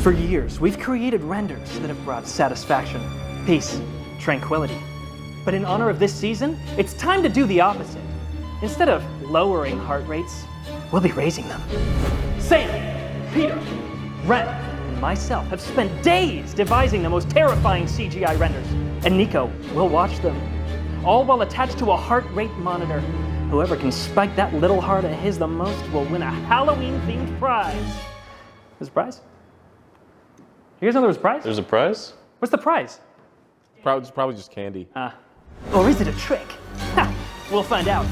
For years, we've created renders that have brought satisfaction, peace, tranquility. But in honor of this season, it's time to do the opposite. Instead of lowering heart rates, we'll be raising them. Sam, Peter, Wren, and myself have spent days devising the most terrifying CGI renders, and Nico will watch them, all while attached to a heart rate monitor. Whoever can spike that little heart of his the most will win a Halloween-themed prize. There's a prize? You guys know there was a prize? There's a prize? What's the prize? Probably just candy. Or is it a trick? Ha! We'll find out.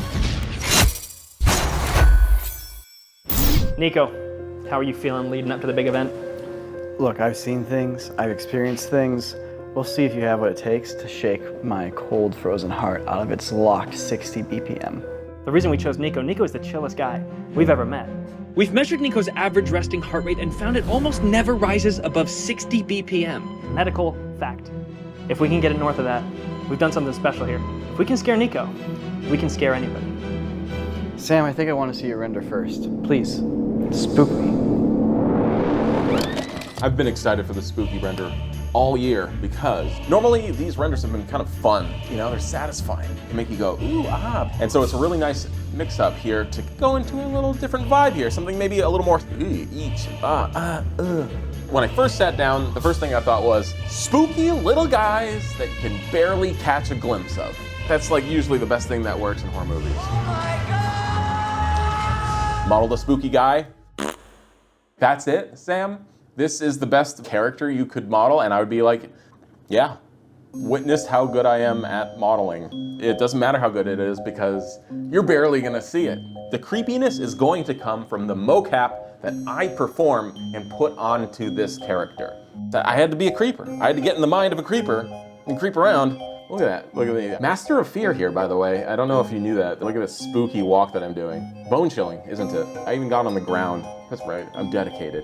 Nico, how are you feeling leading up to the big event? Look, I've seen things, I've experienced things. We'll see if you have what it takes to shake my cold, frozen heart out of its locked 60 BPM. The reason we chose Nico is the chillest guy we've ever met. We've measured Nico's average resting heart rate and found it almost never rises above 60 BPM. Medical fact. If we can get it north of that, we've done something special here. If we can scare Nico, we can scare anybody. Sam, I think I want to see your render first. Please, spook me. I've been excited for the spooky render all year because normally these renders have been kind of fun. You know, they're satisfying. They make you go, ooh, ah. And so it's a really nice mix up here to go into a little different vibe here. Something maybe a little more, each, When I first sat down, the first thing I thought was spooky little guys that you can barely catch a glimpse of. That's like usually the best thing that works in horror movies. Oh my God! Modeled a spooky guy. That's it, Sam? This is the best character you could model, and I would be like, yeah, witness how good I am at modeling. It doesn't matter how good it is because you're barely gonna see it. The creepiness is going to come from the mocap that I perform and put onto this character. I had to be a creeper. I had to get in the mind of a creeper and creep around. Look at that, look at the Master of Fear here, by the way. I don't know if you knew that. Look at this spooky walk that I'm doing. Bone chilling, isn't it? I even got on the ground. That's right, I'm dedicated.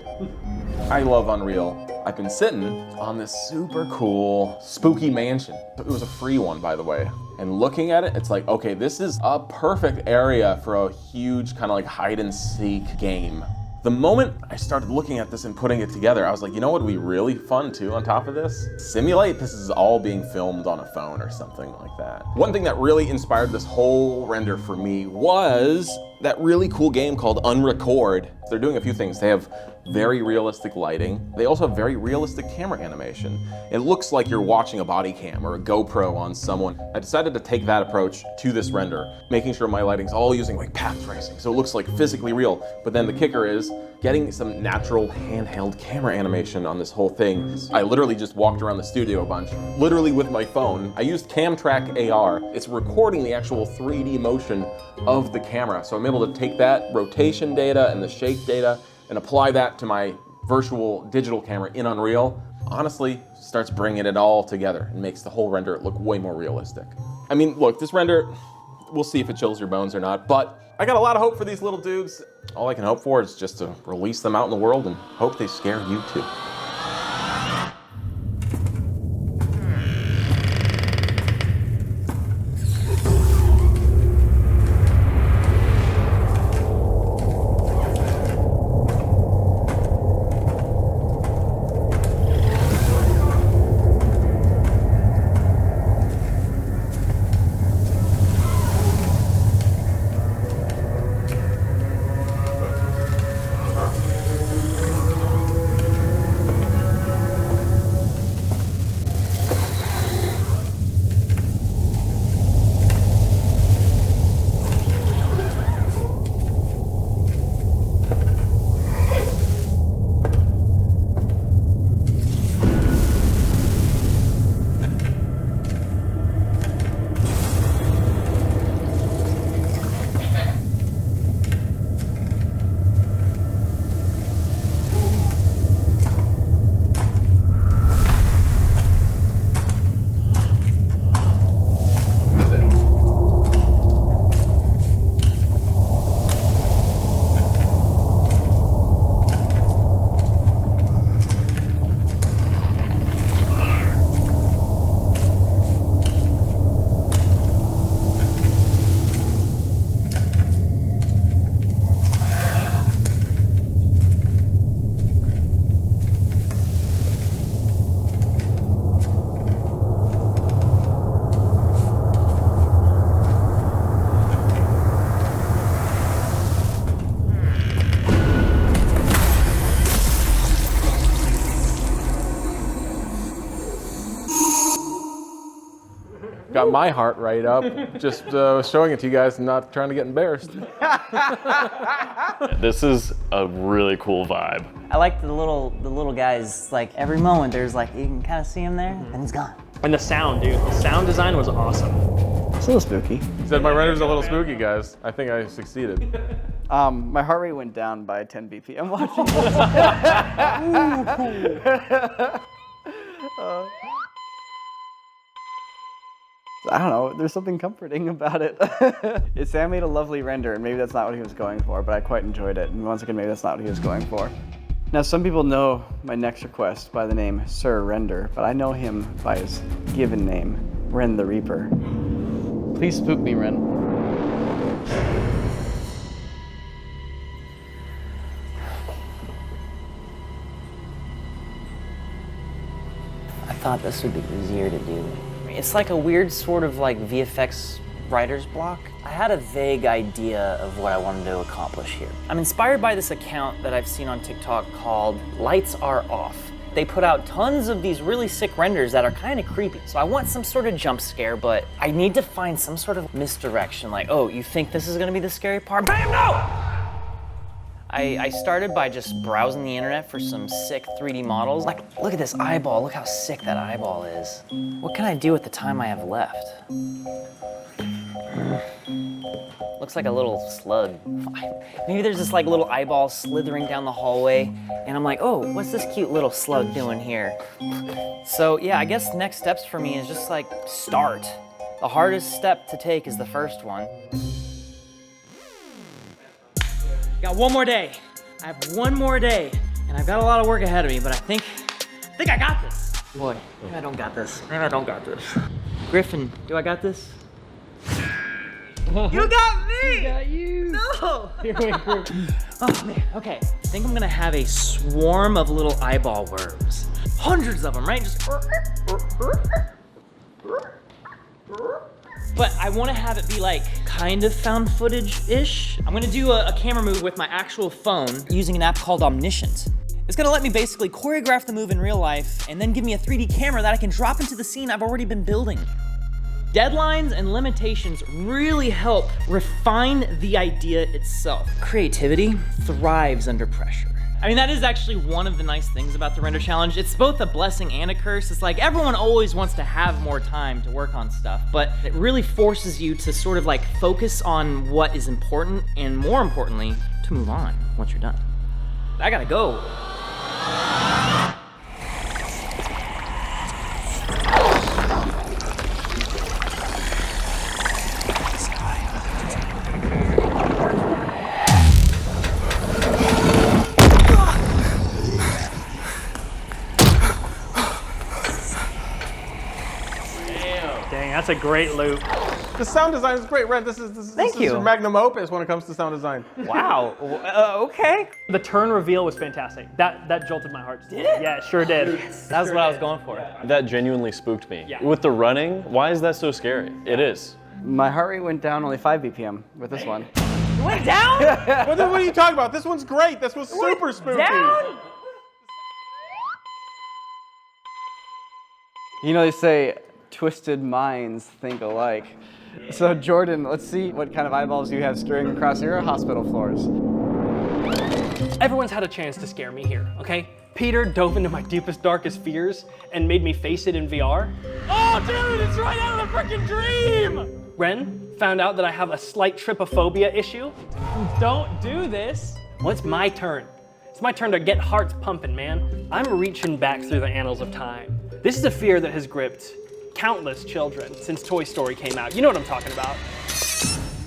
I love Unreal. I've been sitting on this super cool, spooky mansion. It was a free one, by the way. And looking at it, it's like, okay, this is a perfect area for a huge kind of like hide and seek game. The moment I started looking at this and putting it together, I was like, you know what would be really fun too on top of this? Simulate this is all being filmed on a phone or something like that. One thing that really inspired this whole render for me was that really cool game called Unrecord. They're doing a few things. They have very realistic lighting. They also have very realistic camera animation. It looks like you're watching a body cam or a GoPro on someone. I decided to take that approach to this render, making sure my lighting's all using like path tracing, so it looks like physically real. But then the kicker is getting some natural handheld camera animation on this whole thing. I literally just walked around the studio a bunch, literally with my phone. I used CamTrack AR. It's recording the actual 3D motion of the camera. So I'm able to take that rotation data and the shake data and apply that to my virtual digital camera in Unreal. Honestly, starts bringing it all together and makes the whole render look way more realistic. I mean, look, this render, we'll see if it chills your bones or not, but I got a lot of hope for these little dudes. All I can hope for is just to release them out in the world and hope they scare you too. Got my heart right up. Just showing it to you guys and not trying to get embarrassed. This is a really cool vibe. I like the little guys, like every moment there's like, you can kind of see him there and he's gone. And the sound, dude. The sound design was awesome. It's a little spooky. He said my render's a little spooky, guys. I think I succeeded. My heart rate went down by 10 BPM watching this. I don't know, there's something comforting about it. Sam made a lovely render, and maybe that's not what he was going for, but I quite enjoyed it. And once again, maybe that's not what he was going for. Now, some people know my next request by the name Sir Render, but I know him by his given name, Wren the Reaper. Please spook me, Wren. I thought this would be easier to do. It's like a weird sort of like VFX writer's block. I had a vague idea of what I wanted to accomplish here. I'm inspired by this account that I've seen on TikTok called Lights Are Off. They put out tons of these really sick renders that are kind of creepy. So I want some sort of jump scare, but I need to find some sort of misdirection. Like, oh, you think this is gonna be the scary part? Bam, no! I started by just browsing the internet for some sick 3D models. Like, look at this eyeball. Look how sick that eyeball is. What can I do with the time I have left? Looks like a little slug. Maybe there's this like little eyeball slithering down the hallway, and I'm like, oh, what's this cute little slug doing here? So yeah, I guess next steps for me is just like start. The hardest step to take is the first one. Got one more day. I have one more day, and I've got a lot of work ahead of me, but I think I got this. Boy, maybe I don't got this. Maybe I don't got this. Griffin, do I got this? You got me! Got you! No! Oh man, okay. I think I'm gonna have a swarm of little eyeball worms. Hundreds of them, right? Just. But I want to have it be like kind of found footage-ish. I'm gonna do a camera move with my actual phone using an app called Omniscient. It's gonna let me basically choreograph the move in real life and then give me a 3D camera that I can drop into the scene I've already been building. Deadlines and limitations really help refine the idea itself. Creativity thrives under pressure. I mean, that is actually one of the nice things about the Render Challenge. It's both a blessing and a curse. It's like everyone always wants to have more time to work on stuff, but it really forces you to sort of like focus on what is important and more importantly, to move on once you're done. I gotta go. That's a great loop. The sound design is great, Ren. This is your magnum opus when it comes to sound design. Wow, okay. The turn reveal was fantastic. That jolted my heart. Did it? Yeah, it sure did. That was what I was going for. That genuinely spooked me. Yeah. With the running, why is that so scary? It is. My heart rate went down only 5 BPM with this one. It went down? What are you talking about? This one's great. This was super spooky. Down? You know, they say twisted minds think alike. So Jordan, let's see what kind of eyeballs you have straying across your hospital floors. Everyone's had a chance to scare me here, okay? Peter dove into my deepest, darkest fears and made me face it in VR. Oh, dude, it's right out of the freaking dream! Wren found out that I have a slight trypophobia issue. Don't do this. Well, it's my turn. It's my turn to get hearts pumping, man. I'm reaching back through the annals of time. This is a fear that has gripped countless children since Toy Story came out. You know what I'm talking about.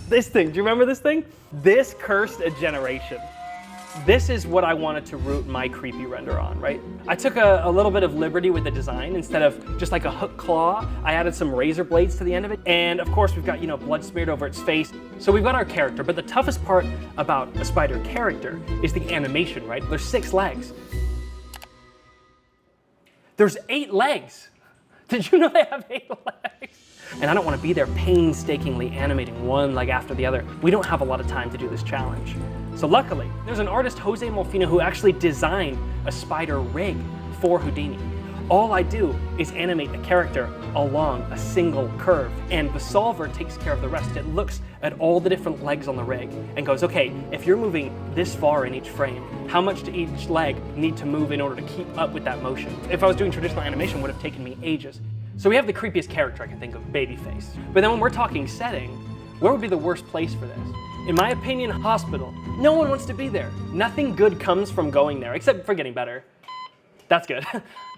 This thing, do you remember this thing? This cursed a generation. This is what I wanted to root my creepy render on, right? I took a little bit of liberty with the design. Instead of just like a hook claw, I added some razor blades to the end of it. And of course, we've got, blood smeared over its face. So we've got our character, but the toughest part about a spider character is the animation, right? There's 6 legs. There's 8 legs. Did you know they have 8 legs? And I don't want to be there painstakingly animating one leg after the other. We don't have a lot of time to do this challenge. So luckily, there's an artist, Jose Molfino, who actually designed a spider rig for Houdini. All I do is animate a character along a single curve, and the solver takes care of the rest. It looks at all the different legs on the rig and goes, okay, if you're moving this far in each frame, how much do each leg need to move in order to keep up with that motion? If I was doing traditional animation, it would have taken me ages. So we have the creepiest character I can think of, Babyface. But then when we're talking setting, where would be the worst place for this? In my opinion, hospital. No one wants to be there. Nothing good comes from going there, except for getting better. That's good.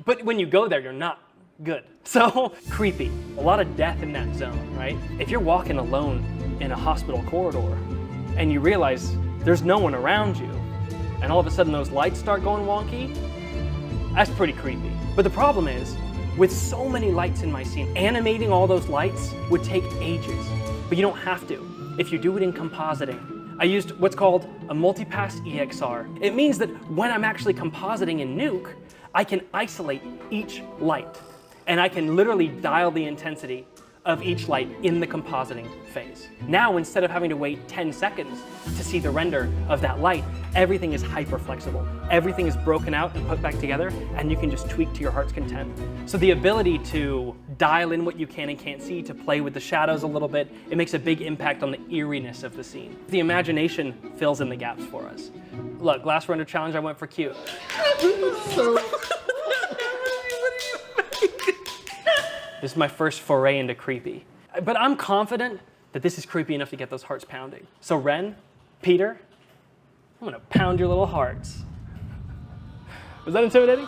But when you go there, you're not good. So, creepy. A lot of death in that zone, right? If you're walking alone in a hospital corridor and you realize there's no one around you, and all of a sudden those lights start going wonky, that's pretty creepy. But the problem is, with so many lights in my scene, animating all those lights would take ages. But you don't have to if you do it in compositing. I used what's called a multipass EXR. It means that when I'm actually compositing in Nuke, I can isolate each light, and I can literally dial the intensity of each light in the compositing phase. Now, instead of having to wait 10 seconds to see the render of that light, everything is hyper flexible. Everything is broken out and put back together, and you can just tweak to your heart's content. So the ability to dial in what you can and can't see, to play with the shadows a little bit, it makes a big impact on the eeriness of the scene. The imagination fills in the gaps for us. Look, last render challenge, I went for cute. This is my first foray into creepy. But I'm confident that this is creepy enough to get those hearts pounding. So Wren, Peter, I'm gonna pound your little hearts. Was that intimidating?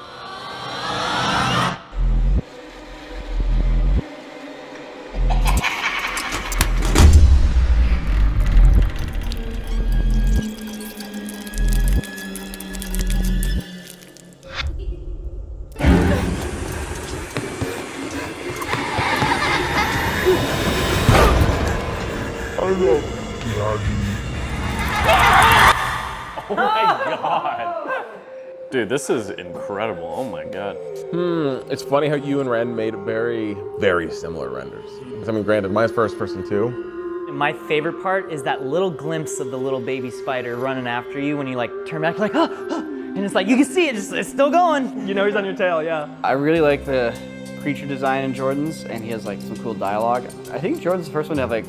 Oh my god. Dude, this is incredible. Oh my god. It's funny how you and Wren made very, very similar renders. I mean, granted, mine's first person too. My favorite part is that little glimpse of the little baby spider running after you when you like turn back, like, ah, ah, and it's like, you can see it, it's still going. You know he's on your tail, yeah. I really like the creature design in Jordan's, and he has like some cool dialogue. I think Jordan's the first one to have like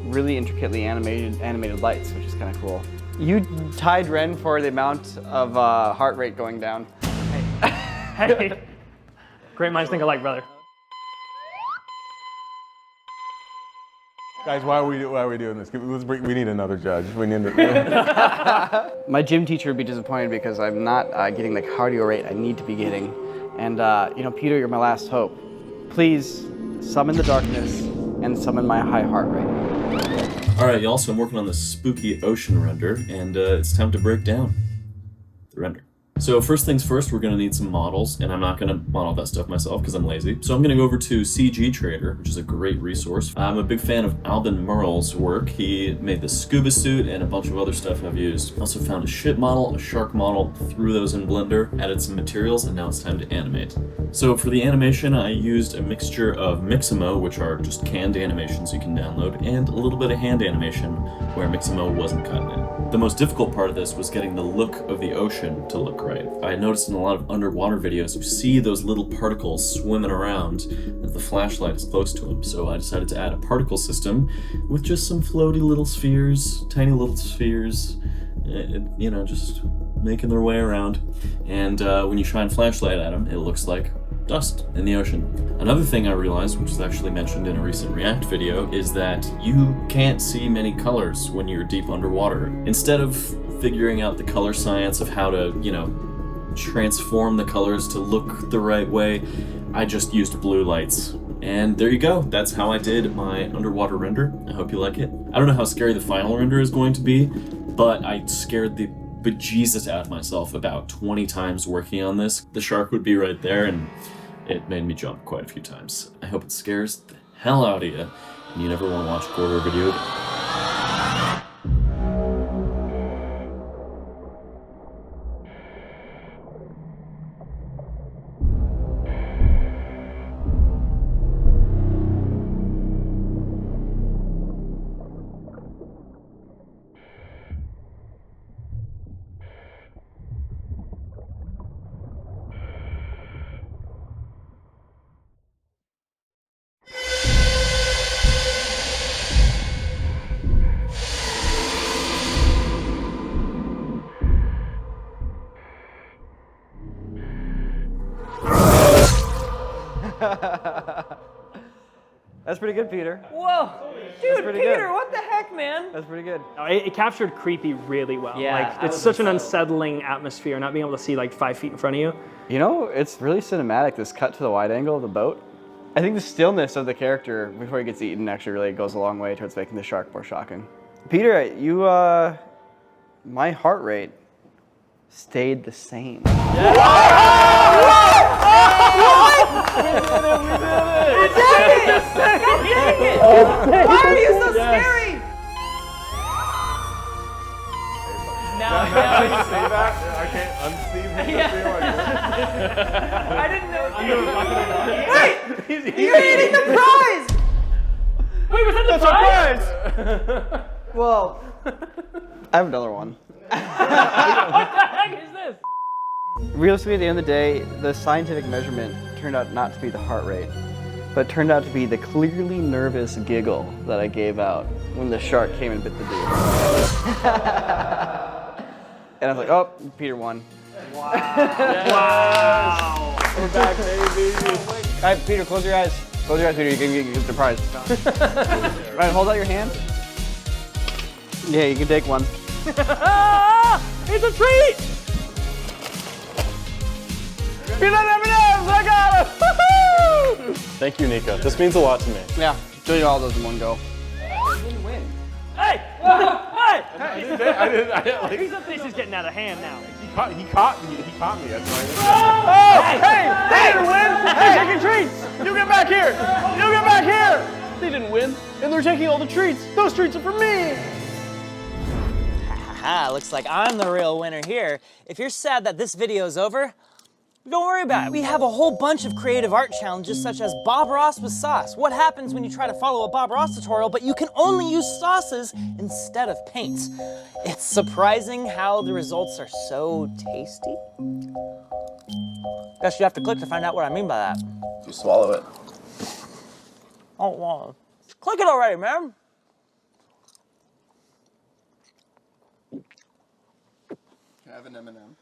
really intricately animated lights, which is kind of cool. You tied Wren for the amount of heart rate going down. Hey, great minds think alike, brother. Guys, why are we doing this? We need another judge. We need My gym teacher would be disappointed because I'm not getting the cardio rate I need to be getting. And you know, Peter, you're my last hope. Please summon the darkness and summon my high heart rate. All right, y'all, so I'm working on this spooky ocean render, and it's time to break down the render. So first things first, we're gonna need some models, and I'm not gonna model that stuff myself because I'm lazy. So I'm gonna go over to CG Trader, which is a great resource. I'm a big fan of Alban Merle's work. He made the scuba suit and a bunch of other stuff I've used. Also found a ship model, a shark model, threw those in Blender, added some materials, and now it's time to animate. So for the animation, I used a mixture of Mixamo, which are just canned animations you can download, and a little bit of hand animation where Mixamo wasn't cut in. The most difficult part of this was getting the look of the ocean to look right. I noticed in a lot of underwater videos, you see those little particles swimming around as the flashlight is close to them. So I decided to add a particle system with just some floaty little spheres, tiny little spheres, you know, just making their way around. And when you shine flashlight at them, it looks like dust in the ocean. Another thing I realized, which was actually mentioned in a recent React video, is that you can't see many colors when you're deep underwater. Instead of figuring out the color science of how to, you know, transform the colors to look the right way, I just used blue lights. And there you go, that's how I did my underwater render. I hope you like it. I don't know how scary the final render is going to be, but I scared the bejesus out of myself about 20 times working on this. The shark would be right there, and it made me jump quite a few times. I hope it scares the hell out of you, and you never want to watch a horror video again. That's pretty good, Peter. Whoa, dude, pretty Peter, good. what the heck, man? That's pretty good. No, it captured creepy really well. Yeah, like I it's was such an unsettled. unsettling atmosphere, not being able to see like 5 feet in front of you. You know, it's really cinematic, this cut to the wide angle of the boat. I think the stillness of the character before he gets eaten actually really goes a long way towards making the shark more shocking. Peter, my heart rate stayed the same. Why are you so scary? Now, Say that? I can't unsee him. I didn't know. Wait! You're eating the prize! Wait, was that the prize? Well, I have another one. What the heck is this? Realistically, at the end of the day, the scientific measurement turned out not to be the heart rate, but turned out to be the clearly nervous giggle that I gave out when the shark came and bit the dude. And I was like, oh, Peter won. Wow. We're back, baby. All right, Peter, close your eyes. Close your eyes, Peter. You can get the prize. All right, hold out your hand. Yeah, you can take one. It's a treat! Peanut M&M's, I got it! Woohoo! Thank you, Nico. This means a lot to me. Yeah, do you all those in one go. Hey! Hey! I didn't like. He's up, this is getting out of hand now. He caught me. That's why. Hey, they didn't win! They're taking treats! You get back here! You get back here! They didn't win, and they're taking all the treats. Those treats are for me! Haha, looks like I'm the real winner here. If you're sad that this video is over, don't worry about it. We have a whole bunch of creative art challenges such as Bob Ross with sauce. What happens when you try to follow a Bob Ross tutorial but you can only use sauces instead of paints? It's surprising how the results are so tasty. Guess you have to click to find out what I mean by that. You swallow it. Oh, wow. Click it already, man. Can I have an M&M?